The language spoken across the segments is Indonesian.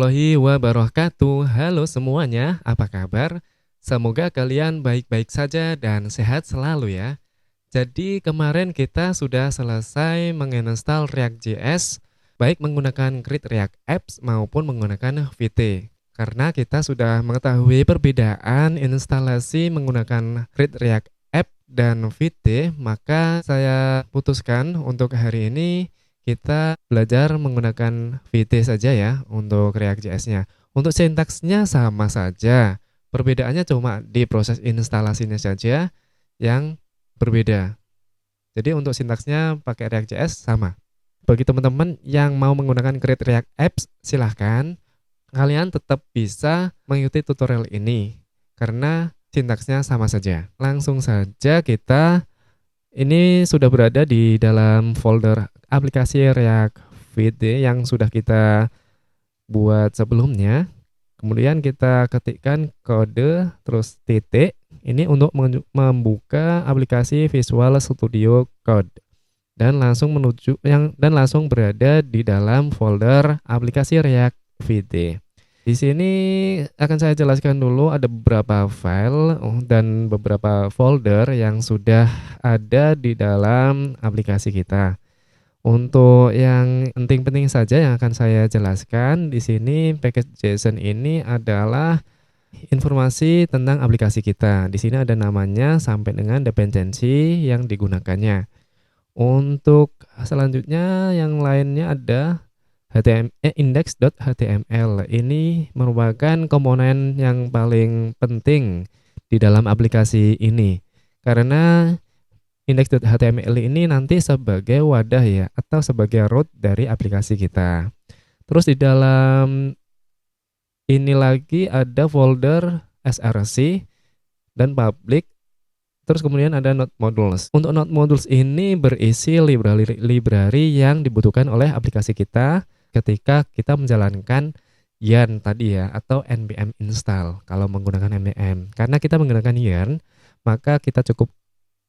Warahmatullahi wabarakatuh. Halo semuanya, apa kabar? Semoga kalian baik-baik saja dan sehat selalu ya. Jadi kemarin kita sudah selesai menginstal React.js baik menggunakan Grid React Apps maupun menggunakan Vite. Karena kita sudah mengetahui perbedaan instalasi menggunakan Grid React App dan Vite, maka saya putuskan untuk hari ini kita belajar menggunakan Vite saja ya untuk React.js-nya. Untuk sintaksnya sama saja, perbedaannya cuma di proses instalasinya saja yang berbeda. Jadi untuk sintaksnya pakai React.js sama. Bagi teman-teman yang mau menggunakan Grid React Apps, silahkan kalian tetap bisa mengikuti tutorial ini karena sintaksnya sama saja. Langsung saja kita ini sudah berada di dalam folder aplikasi React Vite yang sudah kita buat sebelumnya. Kemudian kita ketikkan kode terus titik. Ini untuk membuka aplikasi Visual Studio Code dan langsung langsung berada di dalam folder aplikasi React Vite. Di sini akan saya jelaskan dulu ada beberapa file dan beberapa folder yang sudah ada di dalam aplikasi kita. Untuk yang penting-penting saja yang akan saya jelaskan di sini, package JSON ini adalah informasi tentang aplikasi kita. Di sini ada namanya sampai dengan dependensi yang digunakannya. Untuk selanjutnya yang lainnya ada index.html. Ini merupakan komponen yang paling penting di dalam aplikasi ini. Karena index.html ini nanti sebagai wadah ya atau sebagai root dari aplikasi kita. Terus di dalam ini lagi ada folder src dan public. Terus kemudian ada node modules. Untuk node modules ini berisi library yang dibutuhkan oleh aplikasi kita ketika kita menjalankan yarn tadi ya atau npm install kalau menggunakan npm. Karena kita menggunakan yarn, maka kita cukup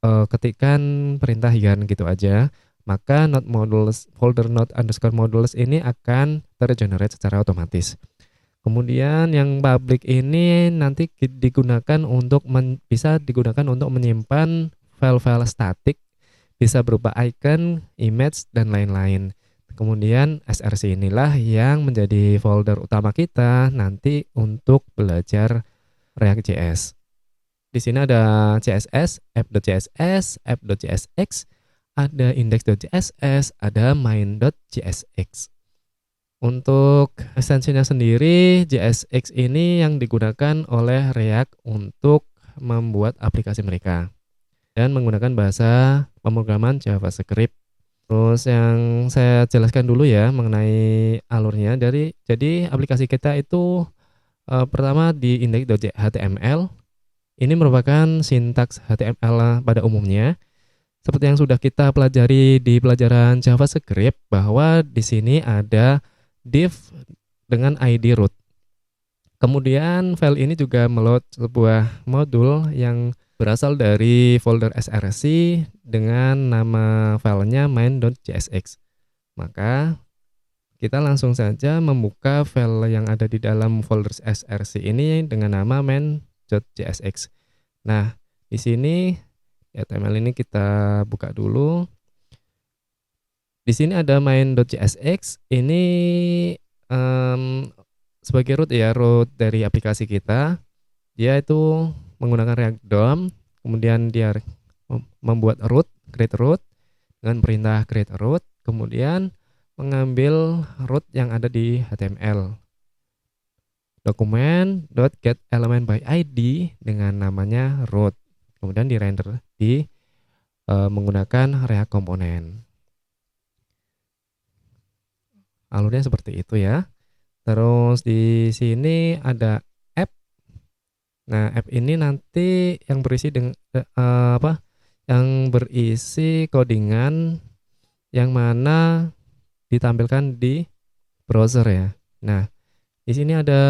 ketikkan perintah yarn gitu aja. Maka node modules folder node underscore modules ini akan tergenerate secara otomatis. Kemudian yang public ini nanti digunakan untuk bisa digunakan untuk menyimpan file-file statik, bisa berupa icon, image, dan lain-lain. Kemudian src inilah yang menjadi folder utama kita nanti untuk belajar React.js. Di sini ada CSS, app.css, app.csx, ada index.css, ada main.csx. Untuk ekstensinya sendiri, JSX ini yang digunakan oleh React untuk membuat aplikasi mereka dan menggunakan bahasa pemrograman JavaScript. Terus yang saya jelaskan dulu ya mengenai alurnya. Jadi aplikasi kita itu pertama di index.html. Ini merupakan sintaks HTML pada umumnya. Seperti yang sudah kita pelajari di pelajaran JavaScript bahwa di sini ada div dengan ID root. Kemudian file ini juga meload sebuah modul yang berasal dari folder src dengan nama filenya main.csx. Maka kita langsung saja membuka file yang ada di dalam folder src ini dengan nama main.csx. Nah, di sini HTML ini kita buka dulu. Di sini ada main.csx, ini sebagai root ya, root dari aplikasi kita. Dia itu menggunakan React DOM, kemudian dia membuat root, create root dengan perintah create root, kemudian mengambil root yang ada di HTML. Document.getElementById dengan namanya root, kemudian di render menggunakan React Component. Alurnya seperti itu ya. Terus di sini ada app. Nah, app ini nanti yang berisi dengan yang berisi codingan yang mana ditampilkan di browser ya. Nah, di sini ada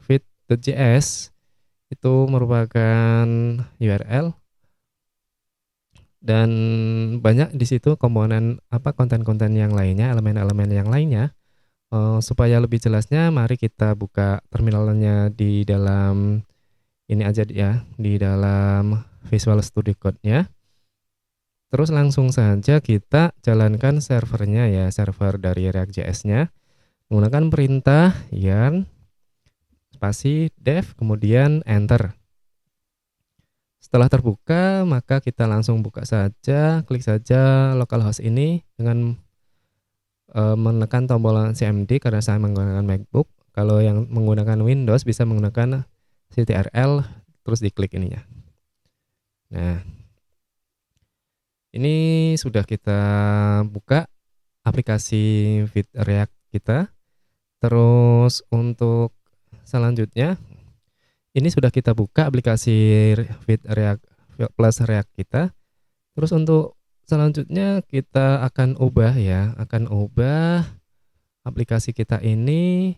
feed.js, itu merupakan URL dan banyak di situ komponen konten-konten yang lainnya, elemen-elemen yang lainnya. Supaya lebih jelasnya, mari kita buka terminalnya di dalam ini aja ya, di dalam Visual Studio Code-nya. Terus langsung saja kita jalankan servernya ya, server dari React.js-nya. Menggunakan perintah yarn spasi dev kemudian enter. Setelah terbuka, maka kita langsung buka saja, klik saja localhost ini dengan menekan tombol CMD karena saya menggunakan MacBook. Kalau yang menggunakan Windows bisa menggunakan CTRL terus diklik ininya. Nah, ini sudah kita buka aplikasi Vite React kita. Terus untuk selanjutnya, ini sudah kita buka aplikasi Vite React plus React kita. Terus untuk selanjutnya kita akan ubah ya, akan ubah aplikasi kita ini,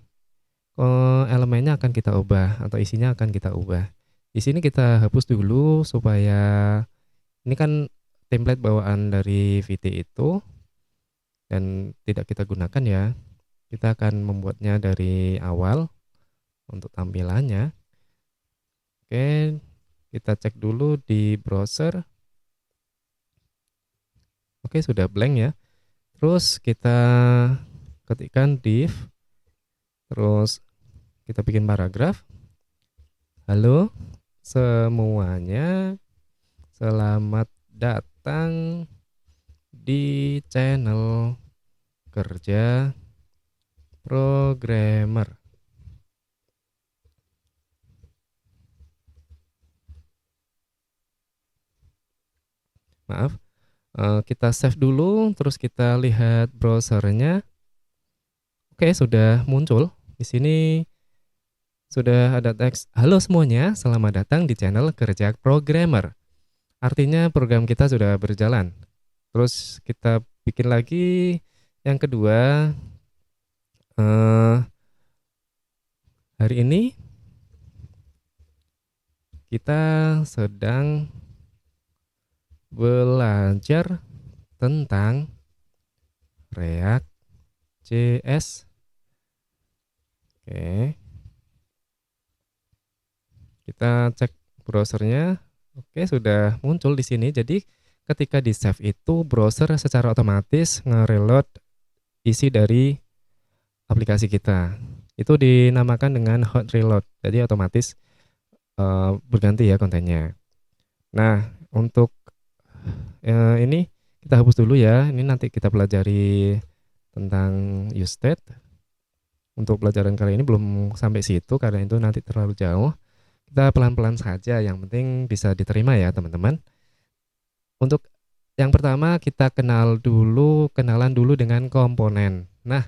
elemennya akan kita ubah atau isinya akan kita ubah. Di sini kita hapus dulu supaya ini kan template bawaan dari Vite itu dan tidak kita gunakan ya. Kita akan membuatnya dari awal untuk tampilannya. Oke, kita cek dulu di browser. Oke, sudah blank ya. Terus kita ketikkan div, terus kita bikin paragraf. Halo semuanya, selamat datang di channel kerja programmer. Maaf, kita save dulu, terus kita lihat browsernya. Oke, sudah muncul. Di sini sudah ada teks, halo semuanya, selamat datang di channel kerja programmer. Artinya program kita sudah berjalan. Terus kita bikin lagi yang kedua. Hari ini kita sedang belajar tentang React.js. Oke. Kita cek browsernya. Oke, sudah muncul di sini. Jadi ketika di save itu browser secara otomatis nge-reload isi dari aplikasi kita. Itu dinamakan dengan hot reload. Jadi otomatis berganti ya kontennya. Nah, untuk ini kita hapus dulu ya. Ini nanti kita pelajari tentang use state. Untuk pelajaran kali ini belum sampai situ karena itu nanti terlalu jauh. Kita pelan-pelan saja, yang penting bisa diterima ya teman-teman. Untuk yang pertama kita kenalan dulu dengan komponen. Nah,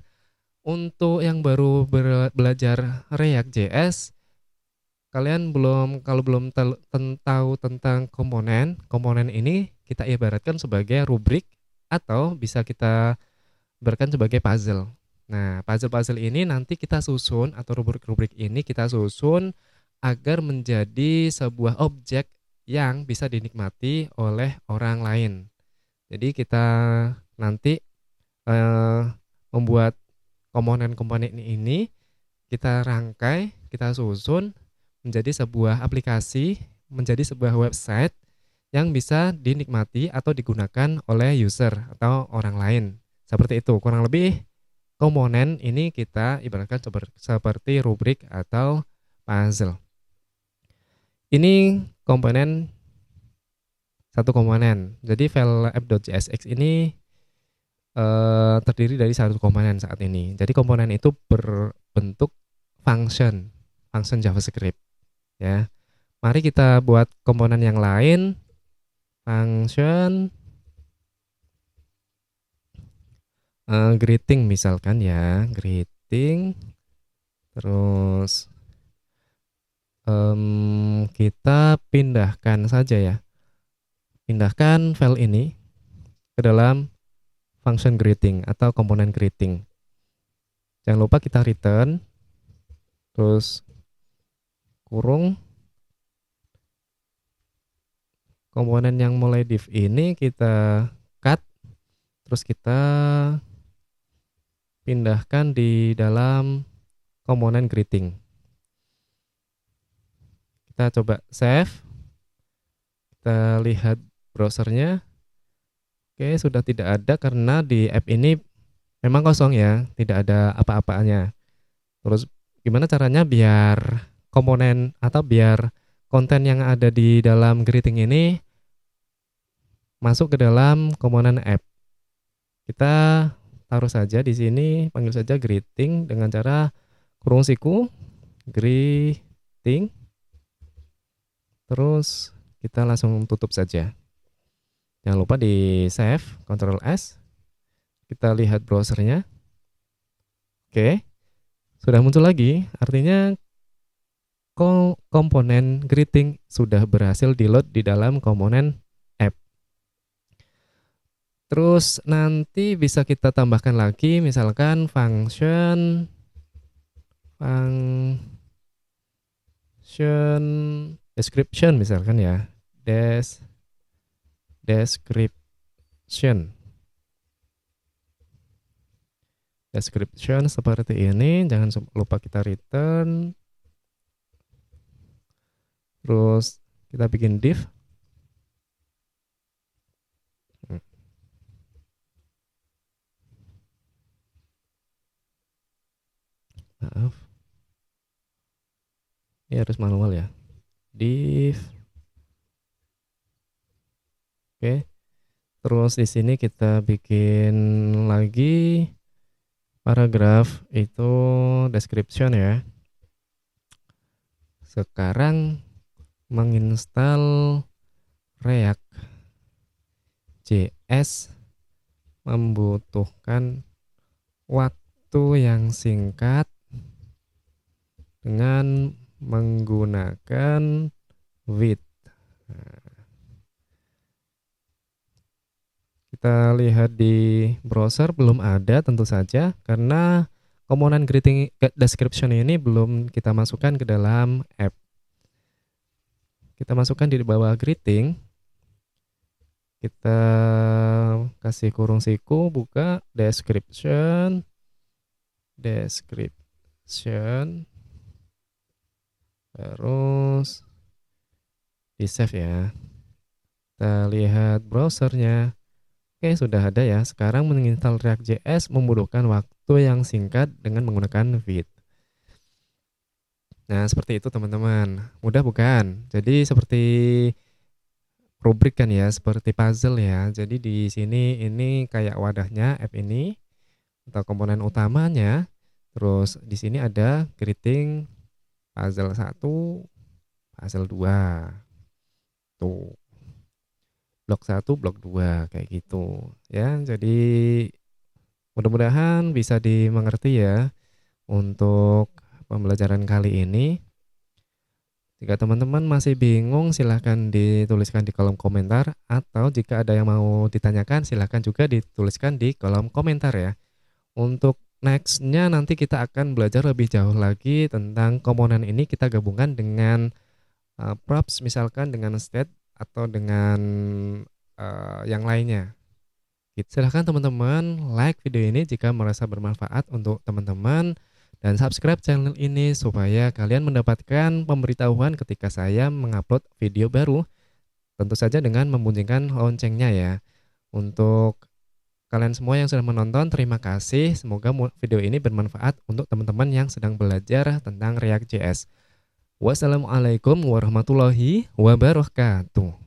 untuk yang baru belajar React.js, kalian kalau belum tahu tentang komponen ini kita ibaratkan sebagai rubrik atau bisa kita ibaratkan sebagai puzzle. Nah, puzzle-puzzle ini nanti kita susun atau rubrik-rubrik ini kita susun agar menjadi sebuah objek yang bisa dinikmati oleh orang lain. Jadi kita nanti membuat komponen-komponen ini, kita rangkai, kita susun menjadi sebuah aplikasi, menjadi sebuah website yang bisa dinikmati atau digunakan oleh user atau orang lain. Seperti itu, kurang lebih komponen ini kita ibaratkan seperti rubrik atau puzzle. Ini komponen satu komponen. Jadi file app.jsx ini terdiri dari satu komponen saat ini. Jadi komponen itu berbentuk function JavaScript. Ya, mari kita buat komponen yang lain. Function greeting misalkan ya, greeting. Terus kita pindahkan saja ya, pindahkan file ini ke dalam function greeting atau komponen greeting. Jangan lupa kita return, terus kurung komponen yang mulai div ini kita cut, terus kita pindahkan di dalam komponen greeting. Kita coba save. Kita lihat browsernya. Oke, sudah tidak ada karena di app ini memang kosong ya, tidak ada apa-apanya. Terus gimana caranya biar komponen atau biar konten yang ada di dalam greeting ini masuk ke dalam komponen app? Kita taruh saja di sini, panggil saja greeting dengan cara kurung siku, greeting. Terus kita langsung tutup saja. Jangan lupa di save, Ctrl S. Kita lihat browsernya. Oke, sudah muncul lagi. Artinya komponen greeting sudah berhasil di-load di dalam komponen app. Terus nanti bisa kita tambahkan lagi misalkan function description misalkan ya. Description seperti ini, jangan lupa kita return. Terus kita bikin div. Maaf. Ini harus manual ya. Div. Oke. Terus di sini kita bikin lagi paragraf itu description ya. Sekarang menginstal React JS membutuhkan waktu yang singkat dengan menggunakan with. Kita lihat di browser belum ada tentu saja karena komponen greeting description ini belum kita masukkan ke dalam app. Kita masukkan di bawah greeting. Kita kasih kurung siku, buka description. Terus di save ya. Kita lihat browsernya. Oke, sudah ada ya. Sekarang menginstal React.js membutuhkan waktu yang singkat dengan menggunakan with. Nah, seperti itu teman-teman. Mudah bukan? Jadi seperti rubrik kan ya, seperti puzzle ya. Jadi di sini ini kayak wadahnya app ini atau komponen utamanya. Terus di sini ada greeting puzzle 1, puzzle 2. Tuh. Blok 1, blok 2 kayak gitu ya. Jadi mudah-mudahan bisa dimengerti ya untuk pembelajaran kali ini. Jika teman-teman masih bingung silahkan dituliskan di kolom komentar, atau jika ada yang mau ditanyakan silahkan juga dituliskan di kolom komentar ya. Untuk nextnya nanti kita akan belajar lebih jauh lagi tentang komponen ini, kita gabungkan dengan props misalkan dengan state atau dengan yang lainnya. Silahkan teman-teman like video ini jika merasa bermanfaat untuk teman-teman, dan subscribe channel ini supaya kalian mendapatkan pemberitahuan ketika saya mengupload video baru. Tentu saja dengan membunyikan loncengnya ya. Untuk kalian semua yang sudah menonton, terima kasih. Semoga video ini bermanfaat untuk teman-teman yang sedang belajar tentang React.js. Wassalamualaikum warahmatullahi wabarakatuh.